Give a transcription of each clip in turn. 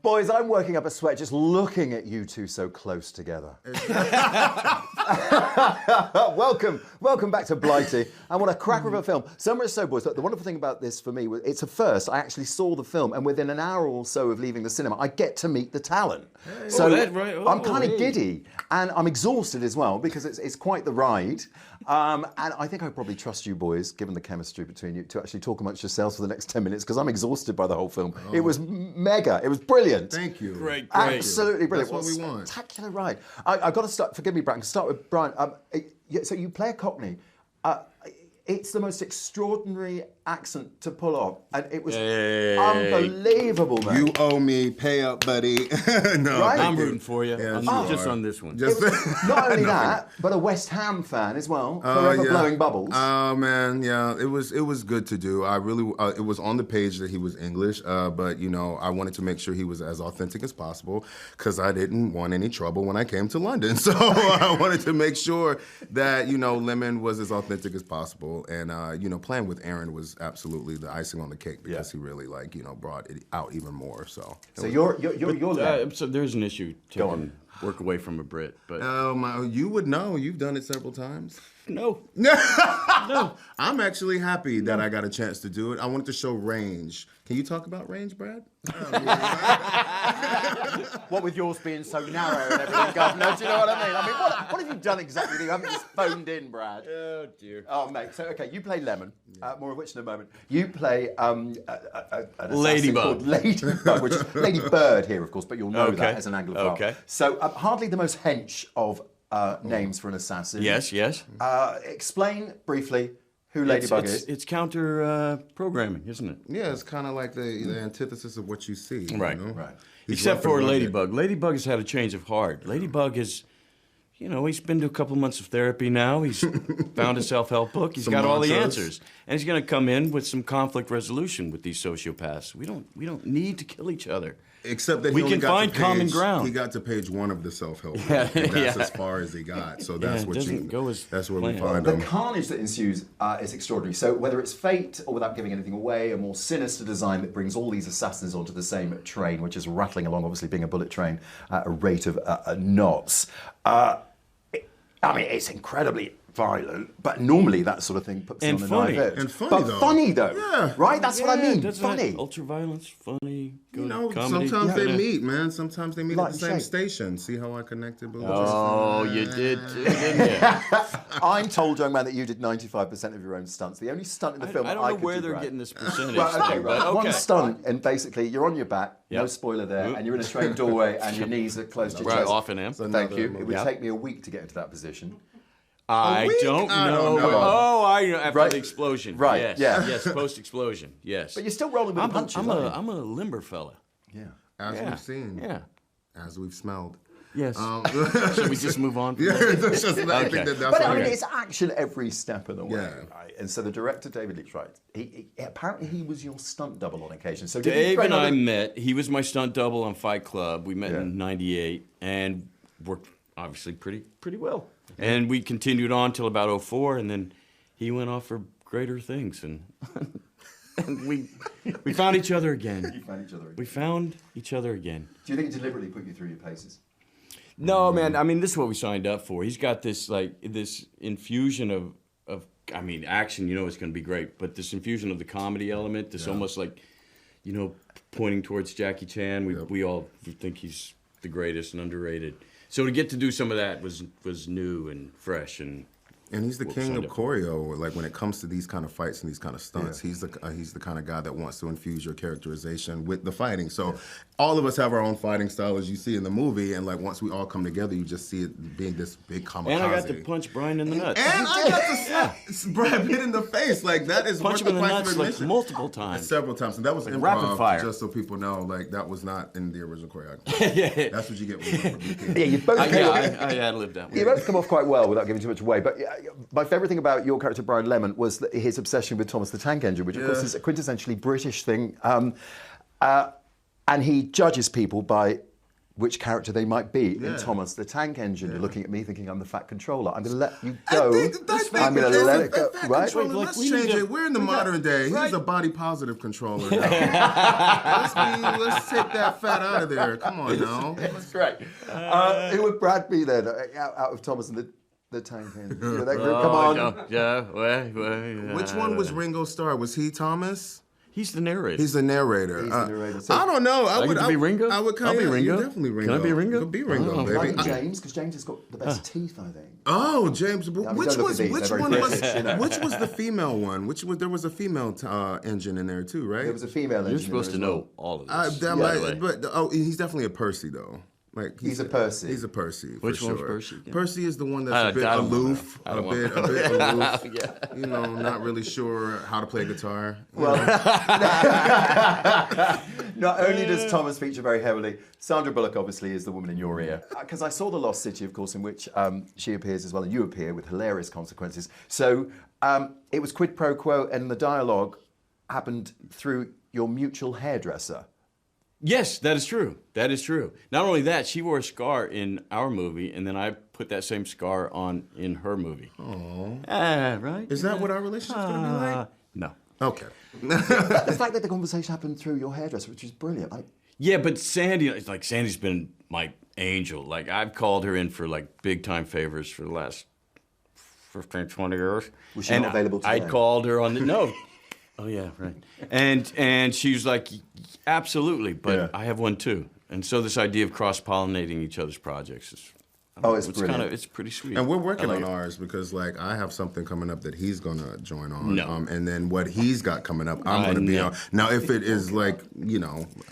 Boys, I'm working up a sweat just looking at you two so close together. Welcome back to Blighty. And what a cracker of a film. So much so, boys, the wonderful thing about this for me was it's a first. I actually saw the film, and within an hour or so of leaving the cinema, I get to meet the talent. Hey. So Right. I'm kind of giddy, and I'm exhausted as well because it's quite the ride. And I think I probably trust you boys, given the chemistry between you, to actually talk amongst yourselves for the next 10 minutes because I'm exhausted by the whole film. Oh. It was mega. It was brilliant. Thank you. Great. Absolutely brilliant. That's what we want. Spectacular ride. I've got to start, forgive me, Brian, start with Brian. So you play a cockney. It's the most extraordinary accent to pull off, and it was unbelievable, man. You owe me, pay up, buddy. No, right? I'm rooting for you. Yeah, just on this one. Not only that, but a West Ham fan as well. Forever blowing bubbles. Oh man, yeah, it was good to do. I really, it was on the page that he was English, but you know, I wanted to make sure he was as authentic as possible because I didn't want any trouble when I came to London. So I wanted to make sure that Lemon was as authentic as possible, and playing with Aaron was absolutely the icing on the cake because he really brought it out even more. So you're so there's an issue to work away from a Brit, but you would know. You've done it several times. No. I'm actually happy that I got a chance to do it. I wanted to show range. Can you talk about range, Brad? What with yours being so narrow and everything, Governor, do you know what I mean? I mean, what have you done exactly? You haven't just phoned in, Brad. Oh, dear. Oh, mate. So, okay, you play Lemon, more of which in a moment. You play an Ladybug. called Ladybug, which is Lady Bird here, of course, but you'll know that as an Anglophile. Okay. So, hardly the most hench of names for an assassin. Yes. Explain briefly who Ladybug is. It's counter programming, isn't it? Yeah, it's kind of like the antithesis of what you see. Right. Right. Except for Ladybug. Ladybug has had a change of heart. Ladybug is, he's been to a couple months of therapy now. He's found a self-help book. He's got all the answers. And he's going to come in with some conflict resolution with these sociopaths. We don't need to kill each other. Except that we can find common ground. He got to page 1 of the self-help book. And that's as far as he got. So that's we find The him. carnage that ensues is extraordinary. So whether it's fate or without giving anything away, a more sinister design that brings all these assassins onto the same train, which is rattling along, obviously being a bullet train at a rate of knots. It's incredibly violent, but normally that sort of thing puts and on funny. a knife edge. And funny, but though. Funny though, yeah. Right? That's what I mean. Funny. Ultra-violence, funny, good comedy. Sometimes they meet, man. Sometimes they meet Light at the same shade. station. See how I connected? Oh, you did too, didn't you? I'm told, young man, that you did 95% of your own stunts. The only stunt in the film I don't know could where do, they're Brad. getting this percentage. Right. But One stunt, and basically you're on your back, no Yep. spoiler there, and you're in a train doorway, and your knees are close to your Right, chest. often am. Thank you. It would take me a week to get into that position. I don't know. Oh, I know. After Right. the explosion. Right, Yes. yeah. Yes, post-explosion. Yes. But you're still rolling with the punches, I'm aren't you? a limber fella. Yeah. As we've seen. Yeah. As we've smelled. Yes. Should we just move on? From Yeah, that? that's just, I think that's But what I mean, it is. it's action every step of the way, Yeah. right? And so the director, David Leitch, right? Apparently he was your stunt double on occasion. So did he Dave throw and I another- met. He was my stunt double on Fight Club. We met in '98 and worked obviously pretty well. And we continued on till about '04, and then he went off for greater things, and and we found each other again. You found each other again. We found each other again. Do you think he deliberately put you through your paces? No, man. I mean, this is what we signed up for. He's got this this infusion of action. It's going to be great, but this infusion of the comedy element. This almost like, pointing towards Jackie Chan. We all think he's the greatest and underrated. So to get to do some of that was new and fresh and. And he's the king of choreo. Like when it comes to these kind of fights and these kind of stunts, he's the kind of guy that wants to infuse your characterization with the fighting. So all of us have our own fighting style, as you see in the movie. And like once we all come together, you just see it being this big kamikaze. And I got to punch Brian in the nuts. And I got to slap Brad Pitt in the face. Like that is punch him in the nuts like multiple times. Several times. And that was improv, rapid fire. just so people know. Like that was not in the original choreography. That's what you get when you work with Yeah, you both. I ad-libbed that one. You both come off quite well without giving too much away. But my favourite thing about your character, Brian Lemon, was his obsession with Thomas the Tank Engine, which of course is a quintessentially British thing. And he judges people by which character they might be. In Thomas the Tank Engine, you're looking at me thinking I'm the fat controller. I'm going to let you go. I'm going to let it go. Right? Let's change it. We're in the modern day. He's a body positive controller now. let's take that fat out of there. Come on now. That's great. Who would Brad be then, out of Thomas and the Tank Engine? You know, that group? Come on. Which one was Ringo Starr? Was he Thomas? He's the narrator. He's the narrator. He's the narrator. So I don't know. I would be Ringo. I would I'll be Ringo. You're definitely Ringo. Can I be Ringo? You'll be Ringo, baby. like James, because James has got the best teeth, I think. Oh, James. Which don't was look at these, which they're one very was British, you know. which was the female one? There was a female engine in there too, right? There was a female engine. You're supposed to know all of this. But he's definitely a Percy though. Like he's a Percy. He's a Percy. Which for one's sure. Percy? Again? Percy is the one that's a bit aloof, a bit aloof. You know, not really sure how to play guitar. Well, not only does Thomas feature very heavily, Sandra Bullock obviously is the woman in your ear. Because I saw The Lost City, of course, in which she appears as well, and you appear with hilarious consequences. So it was quid pro quo, and the dialogue happened through your mutual hairdresser. Yes, that is true. That is true. Not only that, she wore a scar in our movie, and then I put that same scar on in her movie. Oh, right? Is that what our relationship's gonna be like? No. Okay. The fact that the conversation happened through your hairdresser, which is brilliant. Yeah, but Sandy's been my angel. Like, I've called her in for like big time favors for the last 15, 20 years. Was she not available today? I called her on the no. Oh yeah, right. And she was like, absolutely, but I have one too. And so this idea of cross-pollinating each other's projects is it's brilliant. It's pretty sweet. And we're working on ours because like I have something coming up that he's gonna join on. No. And then what he's got coming up, I'm gonna be on. Now if it is like,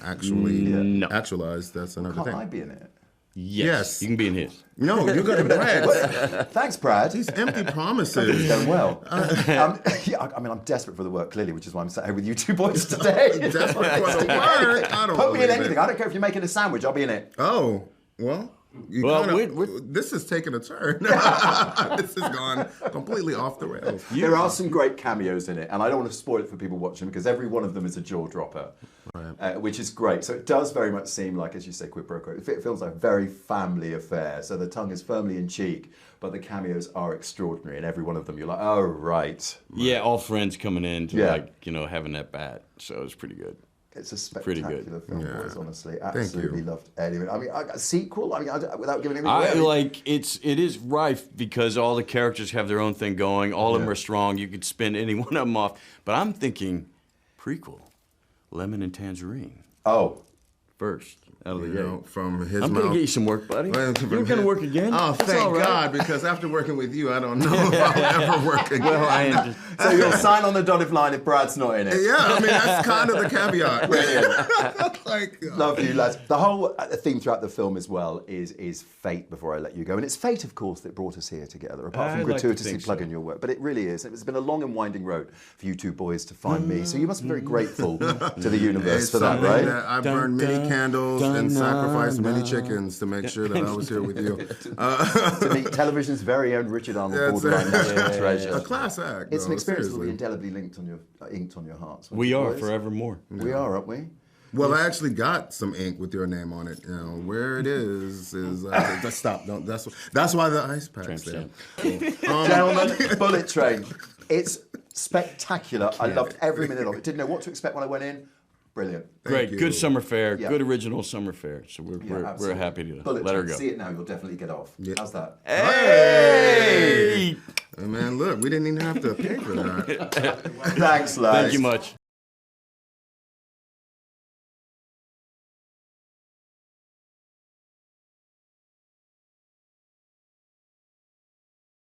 actually actualized, that's another thing. Can't I be in it? Yes. You can be in his. No, you're gonna Brad. Thanks, Brad. These empty promises. It's going well. I mean, I'm desperate for the work, clearly, which is why I'm sat here with you two boys today. Desperate for the work. I don't Put me in believe anything. it. I don't care if you're making a sandwich. I'll be in it. Oh, well. This is taking a turn. This has gone completely off the rails. There are some great cameos in it, and I don't want to spoil it for people watching because every one of them is a jaw dropper, which is great. So it does very much seem like, as you say, quid pro quo. It feels like a very family affair. So the tongue is firmly in cheek, but the cameos are extraordinary, and every one of them you're like, oh right. Yeah, all friends coming in to having that bat. So it's pretty good. It's a spectacular film, boys, honestly. Thank Absolutely you. loved it. I mean, a sequel? I mean, without giving anything away. It is rife because all the characters have their own thing going. All of them are strong. You could spin any one of them off. But I'm thinking prequel, Lemon and Tangerine. Oh. First, out of the gate. From his I'm mouth. going to get you some work, buddy. You're going to work again? Oh, That's thank all right. God, because after working with you, I don't know if I'll ever work again. So you'll sign on the dotted line if Brad's not in it. Yeah, I mean, that's kind of the caveat. Brilliant. Love you, lads. The whole theme throughout the film as well is fate before I let you go. And it's fate, of course, that brought us here together, apart from gratuitously plugging your work. But it really is. It's been a long and winding road for you two boys to find me. So you must be very grateful to the universe for that, right? I burned many candles and sacrificed many chickens to make sure that I was here with you. To meet television's very own Richard Arnold, borderline national treasure. A class act. It's an experience that will be seriously. indelibly inked on your hearts. We are boys? forevermore. We are, aren't we? Well, I actually got some ink with your name on it. You know, where it is stop. Don't. That's why the ice pack's there. Gentlemen, Bullet Train. It's spectacular. I loved every minute of it. Didn't know what to expect when I went in. Brilliant. Great, you. good summer fair, Yeah. good original summer fair. So we're absolutely. happy to Bullet let her Train. go. See it now, you'll definitely get off. Yeah. How's that? Hey! Hey, man, look, we didn't even have to pay for that. Thanks, lads. Thank you much.